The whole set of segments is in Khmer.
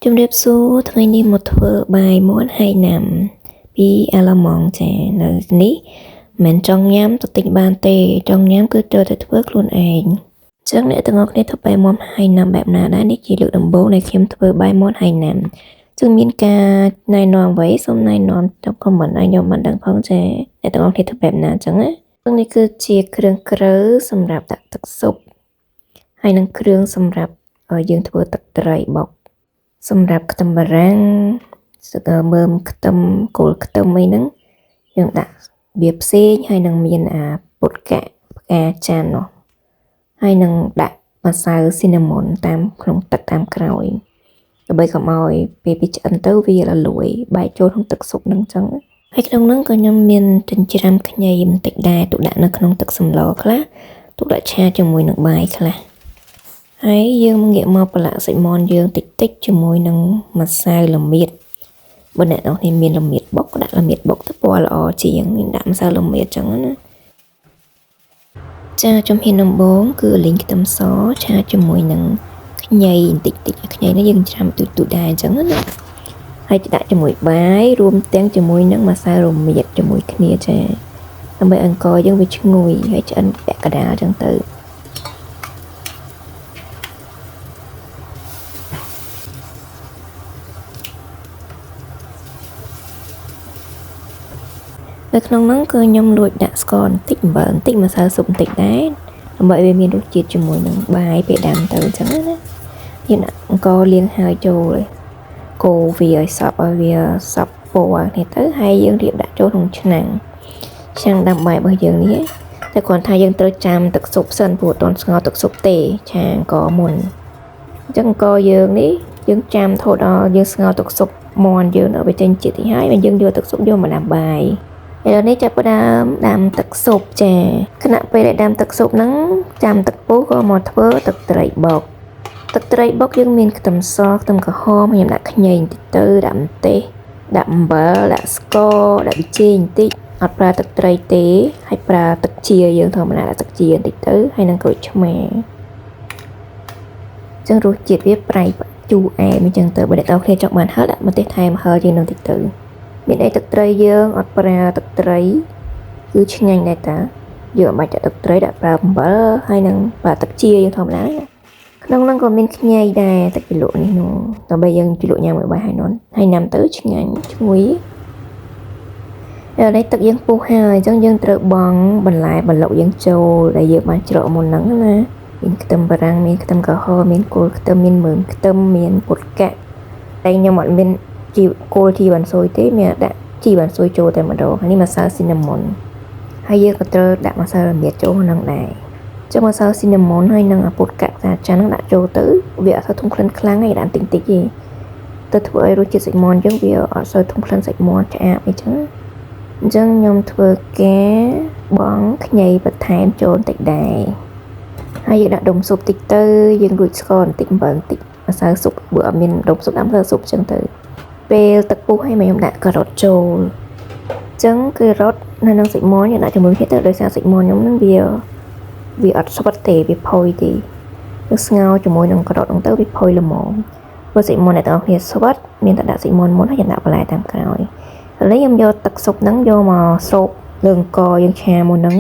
ជំរាបសួរថ្ងៃនេះមកធ្វើបាយមាន់ហើយណាំពីអាឡម៉ង់ចានៅនេះមិនចង់ញ៉ាំទៅទិញបានទេចង់ញ៉ាំគឺត្រូវតែធ្វើខ្លួនឯងចឹងអ្នកទាំងអស់គ្នាធ្វើបាយមាន់ហើយណាំបែបណាដែរនេះជាលើកដំបូងដែលខ្ញុំធ្វើបាយមាន់ហើយណាំចឹងមានការណែនាំអ្វីសូមណែនាំtrong commentឲ្យខ្ញុំបានដឹងផងចាអ្នកទាំងអស់គ្នាធ្វើបែបណាចឹងណានេះគឺជាគ្រឿងក្រៅសម្រាប់ដាក់ទឹកស៊ុបហើយនឹងគ្រឿងសម្រាប់យើងធ្វើទឹកត្រីបុកសម្រាប់ខ្ទឹមបារាំងមើមខ្ទឹមគល់ខ្ទឹមអីហ្នឹងយើងដាក់វាផ្សេងហើយនឹងមានពុតកាក់ផ្កាចាននោះហើយនឹងដាក់ម្សៅស៊ីណាមុនតាមក្នុងទឹកតាមក្រោយដើម្បីកុំឲ្យពេលពីឆ្អិនទៅវារលួយបែកចូលក្នុងទឹកស៊ុបហ្នឹងចឹងហើយក្នុងហ្នឹងក៏ខ្ញុំមានចិញ្ច្រាំខ្ញីបន្តិចដែរទុកដាក់នៅក្នុងទឹកសម្លខ្លះទុកដាក់ឆាជាមួយនឹងបាយខ្លះហើយយើងងាកមកប្រឡាក់សាច់មាន់យើងតិចៗជាមួយនឹងម្សៅល្មៀតបើអ្នកនរគ្នាមានល្មៀតបុកក៏ដាក់ល្មៀតបុកទៅពណ៌ល្អជាងខ្ញុំដាក់ម្សៅល្មៀតចឹងណាចាជំហានដំបូងគឺលីងខ្ទឹមសឆាជាមួយនឹងខ្ញីបន្តិចខ្ញីនេះយើងច្រាំទូចដែរចឹងណាហើយដាក់ជាមួយបាយរួមទាំងជាមួយនឹងម្សៅរមៀតជាមួយគ្នាចាដើម្បីអង្ករយើងវាឈ្ងុយហើយឆ្អិនពាក់កណ្ដាលចឹងទៅនៅក្នុងហ្នឹងគឺខ្ញុំលួចដាក់ស្ករបន្តិចអំបិលបន្តិចម្សៅស៊ុបបន្តិចដែរដើម្បីឲ្យវាមានរសជាតិជាមួយនឹងបាយពេលដាំទៅអញ្ចឹងណាយើងដាក់អង្ករលាងហើយចូលកូរវាឲ្យសព្វឲ្យវាសព្វពណ៌នេះទៅហើយយើងរៀបដាក់ចូលក្នុងឆ្នាំងដាំបាយរបស់យើងនេះតែគ្រាន់ថាយើងត្រូវចាំទឹកស៊ុបសិនព្រោះអត់ទាន់ស្ងោរទឹកស៊ុបទេឆាអង្ករមុនអញ្ចឹងអង្ករយើងនេះយើងចាំរហូតដល់យើងស្ងោរទឹកស៊ុបមាន់យើងដល់វាចេញជាតិទីហើយយើងយកទឹកស៊ុបយកមកដាំបាយឥឡូវនេះចាប់ផ្ដើមដាំទឹកស៊ុបចាខណៈពេលដែលដាំទឹកស៊ុបហ្នឹងចាំទឹកពុះក៏មកធ្វើទឹកត្រីបុកយើងមានខ្ទឹមសខ្ទឹមក្រហមខ្ញុំដាក់ខ្ញីបន្តិចទៅដាក់ម្ទេសដាក់អំបិលដាក់ស្ករដាក់ប៊ីចេងបន្តិចអត់ប្រើទឹកត្រីទេហើយប្រើទឹកជាយើងធម្មតាដាក់ទឹកជាបន្តិចទៅហើយនឹងក្រូចឆ្មាអញ្ចឹងរសជាតិវាប្រៃជូរអែមអញ្ចឹងទៅបើអ្នកនរគ្នាចង់បានហឹរដាក់ម្ទេសថែមហឹរជាងនឹងបន្តិចទៅមានអីទឹកត្រីយើងអត់ប្រើទឹកត្រីគឺឆ្ងាញ់ដែរតាយើងអត់បាច់ដាក់ទឹកត្រីដាក់ប្រើអំបិលហើយនឹងប្រើទឹកជាយើងធម្មតាក្នុងហ្នឹងក៏មានខ្ញីដែរទឹកជ្រលក់នេះនោះដើម្បីយើងជ្រលក់ញ៉ាំមួយបាយហើយញ៉ាំទៅឆ្ងាញ់ឈ្ងុយឥឡូវនេះទឹកយើងពុះហើយអញ្ចឹងយើងត្រូវបង់បន្លែបន្លុកយើងចូលដែលយើងបានច្រកមុនហ្នឹងណាមានខ្ទឹមបារាំងមានខ្ទឹមក្រហមមានគល់ខ្ទឹមមានមើមខ្ទឹមមានពុតកាក់តែខ្ញុំអត់មានជីគល់ជីវ៉ាន់ស៊ុយទេមានដាក់ជីវ៉ាន់ស៊ុយចូលតែម្ដងហើយនេះម្សៅស៊ីណាមុនហើយយើងក៏ត្រូវដាក់ម្សៅរមៀតចូលក្នុងដែរចុះម្សៅស៊ីណាមុនហើយនឹងពុតកាក់សាចាន់នឹងដាក់ចូលទៅវាអត់សូវធំក្លិនខ្លាំងទេដាក់តិចទេទៅធ្វើឲ្យរសជាតិសាច់មាន់យើងវាអត់សូវធំក្លិនសាច់មាន់ឆ្អាបអីចឹងខ្ញុំធ្វើការបងខ្ញីបន្ថែមចូលបន្តិចដែរហើយយើងដាក់ដុំស៊ុបតិចទៅយើងរួចស្ករបន្តិចអំបិលបន្តិចម្សៅស៊ុបបើអត់មានដុំស៊ុបដាក់ម្សៅស៊ុបចឹងទៅពេលទឹកពុះឲ្យខ្ញុំដាក់ការ៉ុតចូលអញ្ចឹងការ៉ុតនៅក្នុងសាច់មាន់ខ្ញុំដាក់ជាមួយគ្នាទៅដោយសារសាច់មាន់ខ្ញុំនឹងវាអត់ស្វិតទេវាផុយទេយើងស្ងោរជាមួយនឹងការ៉ុតហ្នឹងទៅវាផុយល្មមបើសាច់មាន់អ្នកទាំងអស់គ្នាស្វិតមានតែដាក់សាច់មាន់មុនហើយយើងដាក់បន្លែតាមក្រោយឥឡូវខ្ញុំយកទឹកស៊ុបហ្នឹងយកមកស្រូបលើអង្ករយើងឆាមុនហ្នឹង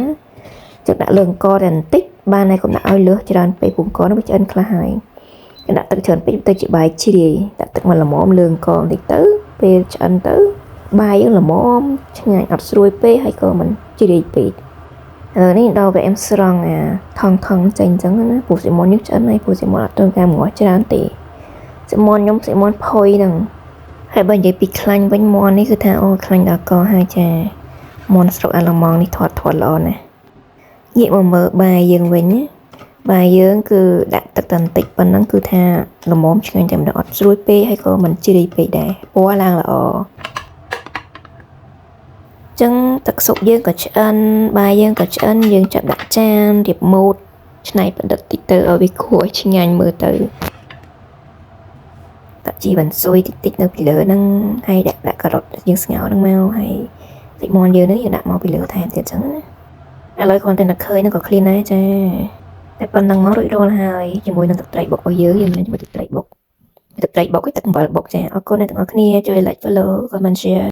ចឹងដាក់លើអង្ករតែបន្តិចបានហើយកុំដាក់ឲ្យលើសច្រើនពេកព្រោះអង្ករនោះវាឆ្អិនខ្លះហើយដាក់ទឹកច្រើនពេកទៅជាបាយជ្រាយដាក់ទឹកមកល្មមលើអង្ករបន្តិចទៅពេលឆ្អិនទៅបាយយើងល្មមឆ្ងាញ់អត់ស្រួយពេកហើយក៏មិនជ្រាយពេកនេះដល់ពេលemស្រង់ថងចេញអញ្ចឹងណាព្រោះសាច់មាន់យើងឆ្អិនហើយព្រោះសាច់មាន់អត់ត្រូវការម្ងាស់ច្រើនទេសាច់មាន់ខ្ញុំសាច់មាន់ផុយហ្នឹងហើយបើនិយាយពីខ្លាញ់វិញមាន់នេះគឺថាអូខ្លាញ់ដល់កហើយចាមាន់ស្រុកអាឡម៉ង់នេះធាត់ល្អណាស់ងាកមកមើលបាយយើងវិញបាយយើងគឺដាក់ទឹកតែបន្តិចប៉ុណ្ណឹងគឺថាល្មមឆ្ងាញ់តែម្ដងអត់ស្រួយពេកហើយក៏មិនជ្រាយពេកដែរពណ៌ឡើងល្អចឹងទឹកស៊ុបយើងក៏ឆ្អិនបាយយើងក៏ឆ្អិនយើងចាប់ដាក់ចានរៀបម៉ូតឆ្នៃប្រឌិតតិចទៅឲ្យវាគួរឲ្យឆ្ងាញ់មើលទៅដាក់ជីវ៉ាន់ស៊ុយតិចនៅពីលើហ្នឹងហើយដាក់ការ៉ុតយើងស្ងោរហ្នឹងមកហើយសាច់មាន់យើងនេះយើងដាក់មកពីលើថែមទៀតចឹងណាឥឡូវគ្រាន់តែនឹកឃើញហ្នឹងក៏ឃ្លានដែរចាតែប៉ុណ្ណឹងមករួចរាល់ហើយជាមួយនឹងទឹកត្រីបុករបស់យើងញ៉ាំជាមួយទឹកត្រីបុក ទឹកត្រីបុកទឹកអំបិលបុកចាអរគុណអ្នកទាំងអស់គ្នាជួយ like follow comment share